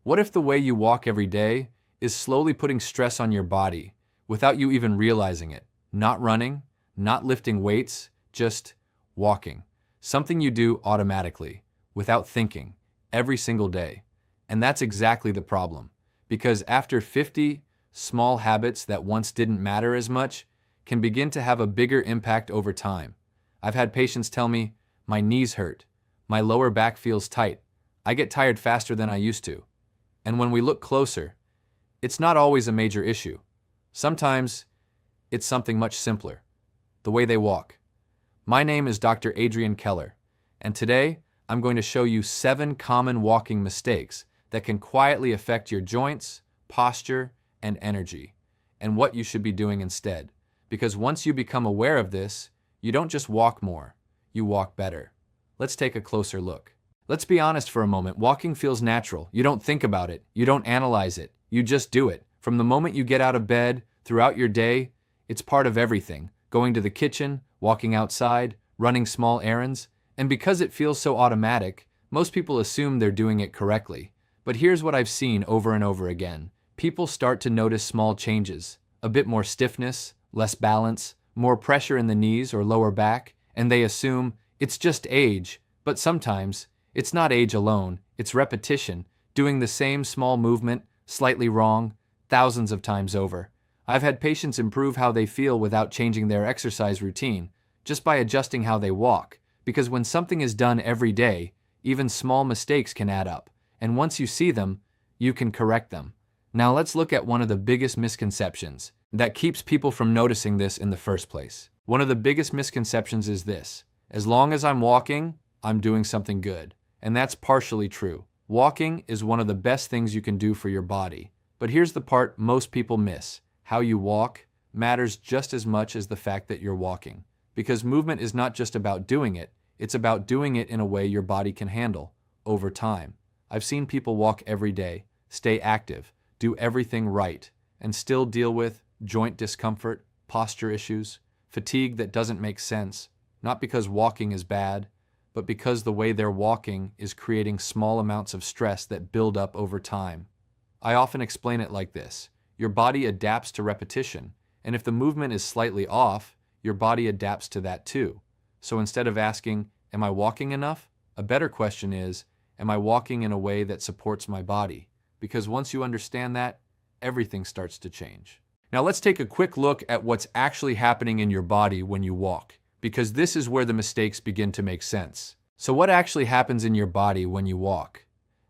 What if the way you walk every day is slowly putting stress on your body without you even realizing it? Not running, not lifting weights, just walking. Something you do automatically, without thinking, every single day. And that's exactly the problem. Because after 50, small habits that once didn't matter as much can begin to have a bigger impact over time. I've had patients tell me, my knees hurt, my lower back feels tight, I get tired faster than I used to. And when we look closer, it's not always a major issue. Sometimes it's something much simpler, the way they walk. My name is Dr. Adrian Keller, and today I'm going to show you 7 common walking mistakes that can quietly affect your joints, posture, and energy, and what you should be doing instead. Because once you become aware of this, you don't just walk more, you walk better. Let's take a closer look. Let's be honest for a moment. Walking feels natural. You don't think about it. You don't analyze it. You just do it. From the moment you get out of bed, throughout your day, it's part of everything. Going to the kitchen, walking outside, running small errands. And because it feels so automatic, most people assume they're doing it correctly. But here's what I've seen over and over again. People start to notice small changes. A bit more stiffness, less balance, more pressure in the knees or lower back, and they assume it's just age. But sometimes, it's not age alone, it's repetition, doing the same small movement, slightly wrong, thousands of times over. I've had patients improve how they feel without changing their exercise routine, just by adjusting how they walk. Because when something is done every day, even small mistakes can add up. And once you see them, you can correct them. Now let's look at one of the biggest misconceptions that keeps people from noticing this in the first place. One of the biggest misconceptions is this: as long as I'm walking, I'm doing something good. And that's partially true. Walking is one of the best things you can do for your body. But here's the part most people miss. How you walk matters just as much as the fact that you're walking. Because movement is not just about doing it, it's about doing it in a way your body can handle over time. I've seen people walk every day, stay active, do everything right, and still deal with joint discomfort, posture issues, fatigue that doesn't make sense, not because walking is bad, but because the way they're walking is creating small amounts of stress that build up over time. I often explain it like this: your body adapts to repetition, and if the movement is slightly off, your body adapts to that too. So instead of asking, am I walking enough? A better question is, am I walking in a way that supports my body? Because once you understand that, everything starts to change. Now let's take a quick look at what's actually happening in your body when you walk, because this is where the mistakes begin to make sense. So what actually happens in your body when you walk?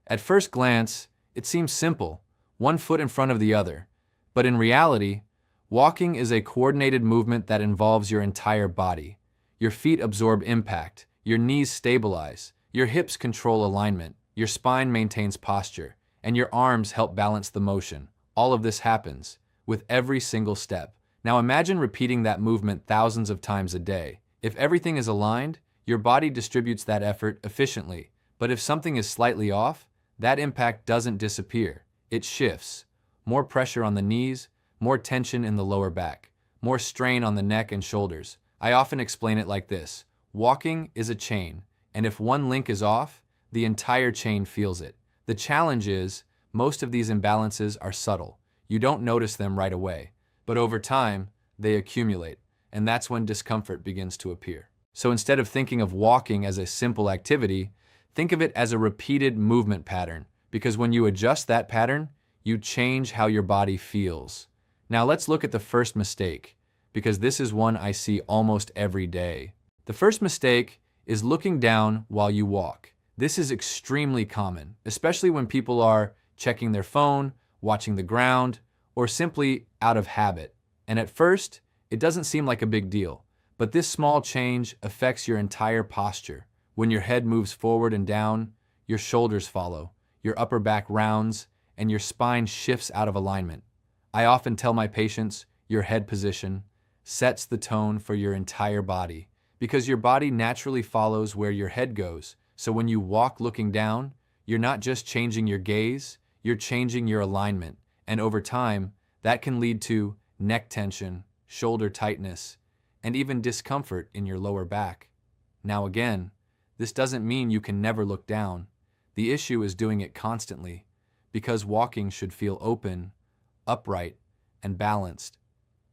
At first glance, it seems simple, one foot in front of the other. But in reality, walking is a coordinated movement that involves your entire body. Your feet absorb impact, your knees stabilize, your hips control alignment, your spine maintains posture, and your arms help balance the motion. All of this happens with every single step. Now imagine repeating that movement thousands of times a day. If everything is aligned, your body distributes that effort efficiently. But if something is slightly off, that impact doesn't disappear. It shifts. More pressure on the knees, more tension in the lower back, more strain on the neck and shoulders. I often explain it like this: walking is a chain, and if one link is off, the entire chain feels it. The challenge is, most of these imbalances are subtle. You don't notice them right away, but over time, they accumulate, and that's when discomfort begins to appear. So instead of thinking of walking as a simple activity, think of it as a repeated movement pattern, because when you adjust that pattern, you change how your body feels. Now let's look at the first mistake, because this is one I see almost every day. The first mistake is looking down while you walk. This is extremely common, especially when people are checking their phone, watching the ground, or simply out of habit. And at first, it doesn't seem like a big deal, but this small change affects your entire posture. When your head moves forward and down, your shoulders follow, your upper back rounds, and your spine shifts out of alignment. I often tell my patients, your head position sets the tone for your entire body, because your body naturally follows where your head goes. So when you walk looking down, you're not just changing your gaze, you're changing your alignment. And over time, that can lead to neck tension, shoulder tightness, and even discomfort in your lower back. Now again, this doesn't mean you can never look down. The issue is doing it constantly, because walking should feel open, upright, and balanced.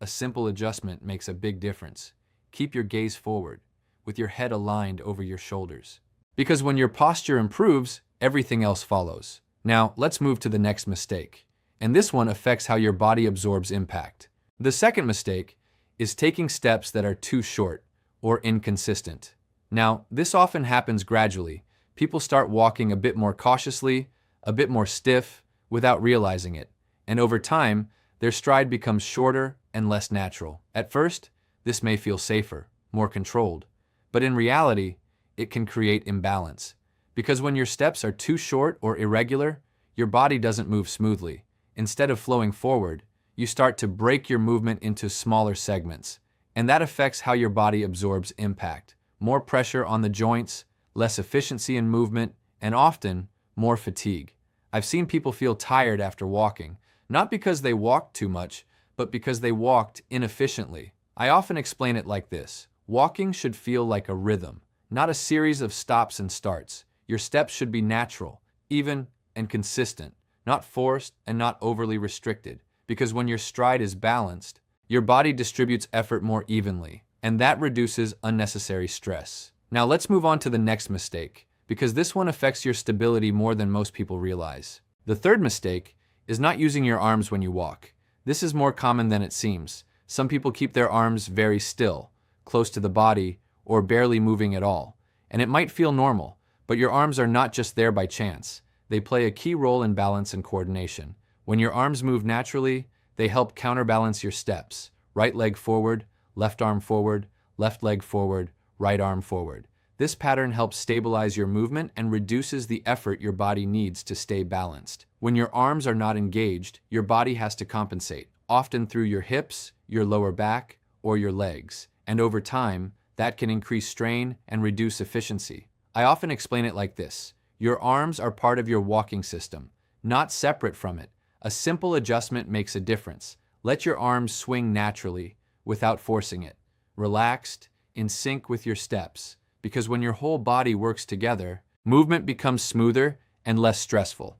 A simple adjustment makes a big difference. Keep your gaze forward, with your head aligned over your shoulders. Because when your posture improves, everything else follows. Now, let's move to the next mistake. And this one affects how your body absorbs impact. The second mistake is taking steps that are too short or inconsistent. Now, this often happens gradually. People start walking a bit more cautiously, a bit more stiff, without realizing it. And over time, their stride becomes shorter and less natural. At first, this may feel safer, more controlled. But in reality, it can create imbalance. Because when your steps are too short or irregular, your body doesn't move smoothly. Instead of flowing forward, you start to break your movement into smaller segments. And that affects how your body absorbs impact. More pressure on the joints, less efficiency in movement, and often more fatigue. I've seen people feel tired after walking, not because they walked too much, but because they walked inefficiently. I often explain it like this. Walking should feel like a rhythm, not a series of stops and starts. Your steps should be natural, even, and consistent, not forced and not overly restricted. Because when your stride is balanced, your body distributes effort more evenly, and that reduces unnecessary stress. Now let's move on to the next mistake, because this one affects your stability more than most people realize. The third mistake is not using your arms when you walk. This is more common than it seems. Some people keep their arms very still, close to the body, or barely moving at all. And it might feel normal, but your arms are not just there by chance. They play a key role in balance and coordination. When your arms move naturally, they help counterbalance your steps. Right leg forward, left arm forward, left leg forward, right arm forward. This pattern helps stabilize your movement and reduces the effort your body needs to stay balanced. When your arms are not engaged, your body has to compensate, often through your hips, your lower back, or your legs. And over time, that can increase strain and reduce efficiency. I often explain it like this. Your arms are part of your walking system, not separate from it. A simple adjustment makes a difference. Let your arms swing naturally, without forcing it. Relaxed, in sync with your steps. Because when your whole body works together, movement becomes smoother and less stressful.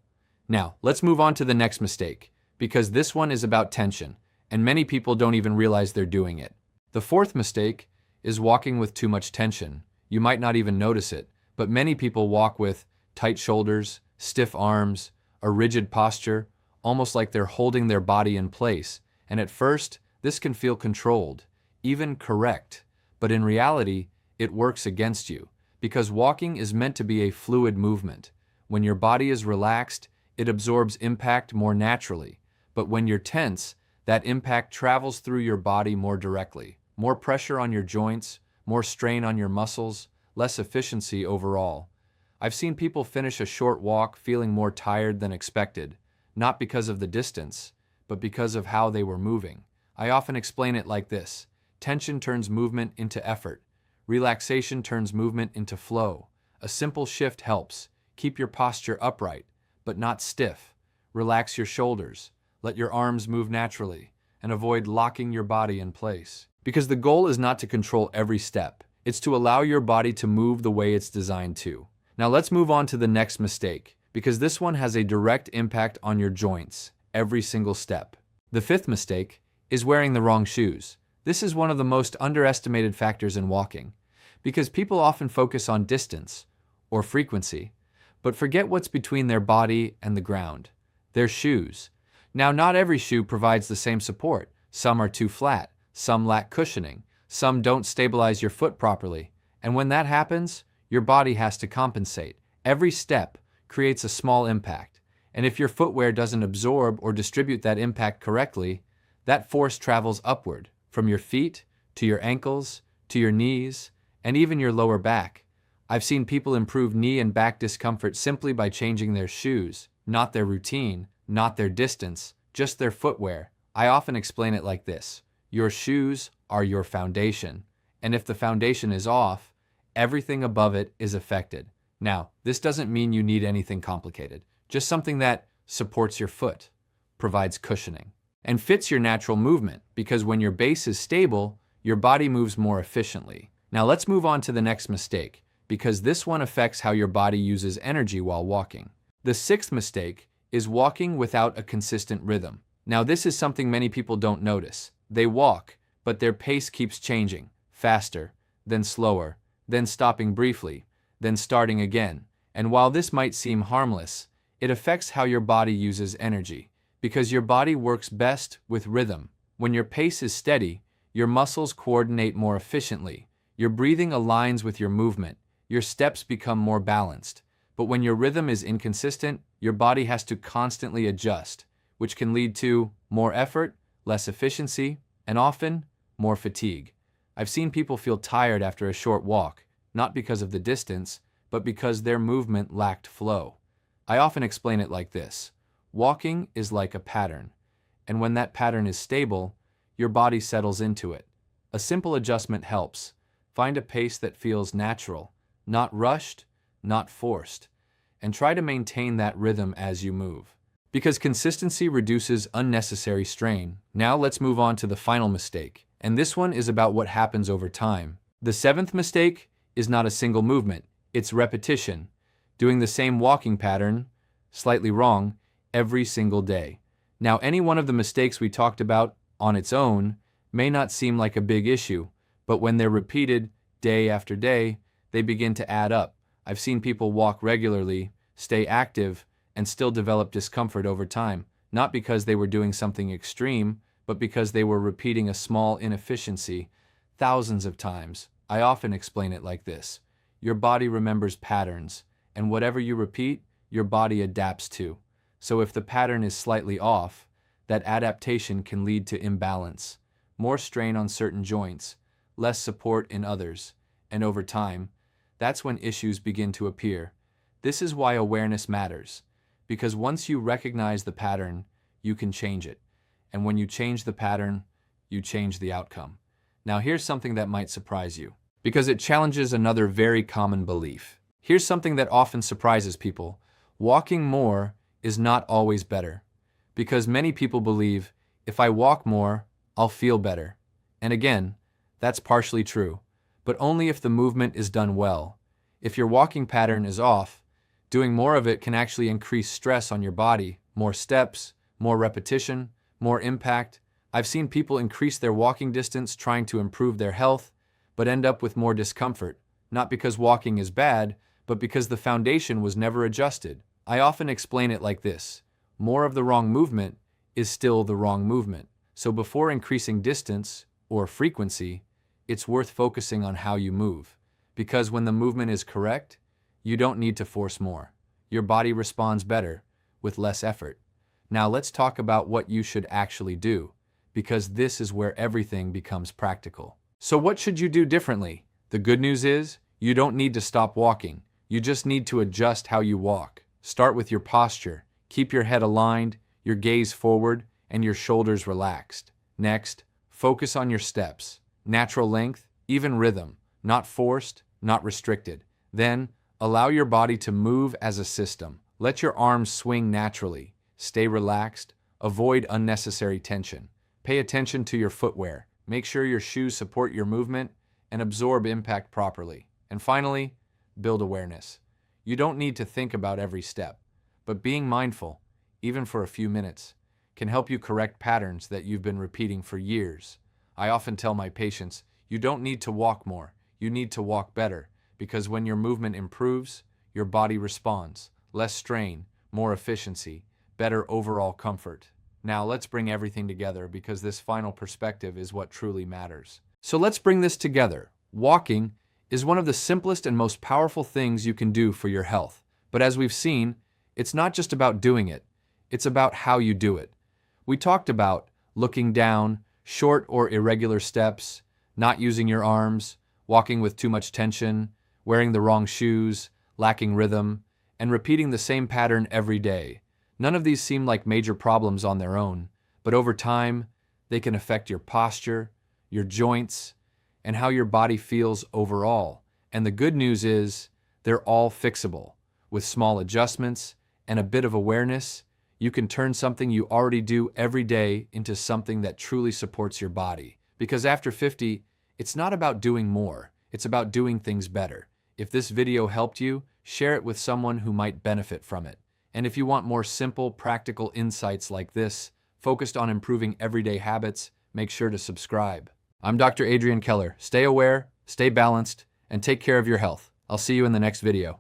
Now, let's move on to the next mistake, because this one is about tension, and many people don't even realize they're doing it. The fourth mistake is walking with too much tension. You might not even notice it, but many people walk with tight shoulders, stiff arms, a rigid posture, almost like they're holding their body in place. And at first, this can feel controlled, even correct. But in reality, it works against you, because walking is meant to be a fluid movement. When your body is relaxed, it absorbs impact more naturally. But when you're tense, that impact travels through your body more directly. More pressure on your joints, more strain on your muscles, less efficiency overall. I've seen people finish a short walk feeling more tired than expected, not because of the distance, but because of how they were moving. I often explain it like this. Tension turns movement into effort. Relaxation turns movement into flow. A simple shift helps. Keep your posture upright, but not stiff. Relax your shoulders. Let your arms move naturally, and avoid locking your body in place. Because the goal is not to control every step. It's to allow your body to move the way it's designed to. Now let's move on to the next mistake, because this one has a direct impact on your joints, every single step. The fifth mistake is wearing the wrong shoes. This is one of the most underestimated factors in walking, because people often focus on distance or frequency, but forget what's between their body and the ground, their shoes. Now, not every shoe provides the same support. Some are too flat, some lack cushioning, some don't stabilize your foot properly, and when that happens, your body has to compensate. Every step creates a small impact, and if your footwear doesn't absorb or distribute that impact correctly, that force travels upward, from your feet to your ankles, to your knees, and even your lower back. I've seen people improve knee and back discomfort simply by changing their shoes, not their routine, not their distance, just their footwear. I often explain it like this. Your shoes are your foundation, and if the foundation is off, everything above it is affected. Now, this doesn't mean you need anything complicated, just something that supports your foot, provides cushioning, and fits your natural movement, because when your base is stable, your body moves more efficiently. Now let's move on to the next mistake, because this one affects how your body uses energy while walking. The sixth mistake is walking without a consistent rhythm. Now, this is something many people don't notice. They walk, but their pace keeps changing, faster, then slower, then stopping briefly, then starting again. And while this might seem harmless, it affects how your body uses energy, because your body works best with rhythm. When your pace is steady, your muscles coordinate more efficiently, your breathing aligns with your movement, your steps become more balanced. But when your rhythm is inconsistent, your body has to constantly adjust, which can lead to more effort, less efficiency, and often more fatigue. I've seen people feel tired after a short walk, not because of the distance, but because their movement lacked flow. I often explain it like this: walking is like a pattern, and when that pattern is stable, your body settles into it. A simple adjustment helps. Find a pace that feels natural, not rushed, not forced, and try to maintain that rhythm as you move. Because consistency reduces unnecessary strain. Now let's move on to the final mistake, and this one is about what happens over time. The seventh mistake is not a single movement, it's repetition, doing the same walking pattern, slightly wrong, every single day. Now, any one of the mistakes we talked about on its own may not seem like a big issue, but when they're repeated day after day, they begin to add up. I've seen people walk regularly, stay active, and still develop discomfort over time, not because they were doing something extreme, but because they were repeating a small inefficiency thousands of times. I often explain it like this: your body remembers patterns, and whatever you repeat, your body adapts to. So if the pattern is slightly off, that adaptation can lead to imbalance, more strain on certain joints, less support in others, and over time, that's when issues begin to appear. This is why awareness matters, because once you recognize the pattern, you can change it. And when you change the pattern, you change the outcome. Now here's something that might surprise you, because it challenges another very common belief. Here's something that often surprises people: walking more is not always better. Because many people believe, if I walk more, I'll feel better. And again, that's partially true, but only if the movement is done well. If your walking pattern is off, doing more of it can actually increase stress on your body. More steps, more repetition, more impact. I've seen people increase their walking distance trying to improve their health, but end up with more discomfort, not because walking is bad, but because the foundation was never adjusted. I often explain it like this: more of the wrong movement is still the wrong movement. So before increasing distance or frequency, it's worth focusing on how you move. Because when the movement is correct, you don't need to force more. Your body responds better with less effort. Now let's talk about what you should actually do, because this is where everything becomes practical. So what should you do differently? The good news is, you don't need to stop walking. You just need to adjust how you walk. Start with your posture. Keep your head aligned, your gaze forward, and your shoulders relaxed. Next, focus on your steps. Natural length, even rhythm, not forced, not restricted. Then, allow your body to move as a system. Let your arms swing naturally. Stay relaxed. Avoid unnecessary tension. Pay attention to your footwear. Make sure your shoes support your movement and absorb impact properly. And finally, build awareness. You don't need to think about every step, but being mindful, even for a few minutes, can help you correct patterns that you've been repeating for years. I often tell my patients, you don't need to walk more, you need to walk better, because when your movement improves, your body responds. Less strain, more efficiency, better overall comfort. Now let's bring everything together, because this final perspective is what truly matters. So let's bring this together. Walking is one of the simplest and most powerful things you can do for your health. But as we've seen, it's not just about doing it, it's about how you do it. We talked about looking down, short or irregular steps, not using your arms, walking with too much tension, wearing the wrong shoes, lacking rhythm, and repeating the same pattern every day. None of these seem like major problems on their own, but over time, they can affect your posture, your joints, and how your body feels overall. And the good news is, they're all fixable. With small adjustments and a bit of awareness, you can turn something you already do every day into something that truly supports your body. Because after 50, it's not about doing more, it's about doing things better. If this video helped you, share it with someone who might benefit from it. And if you want more simple, practical insights like this, focused on improving everyday habits, make sure to subscribe. I'm Dr. Adrian Keller. Stay aware, stay balanced, and take care of your health. I'll see you in the next video.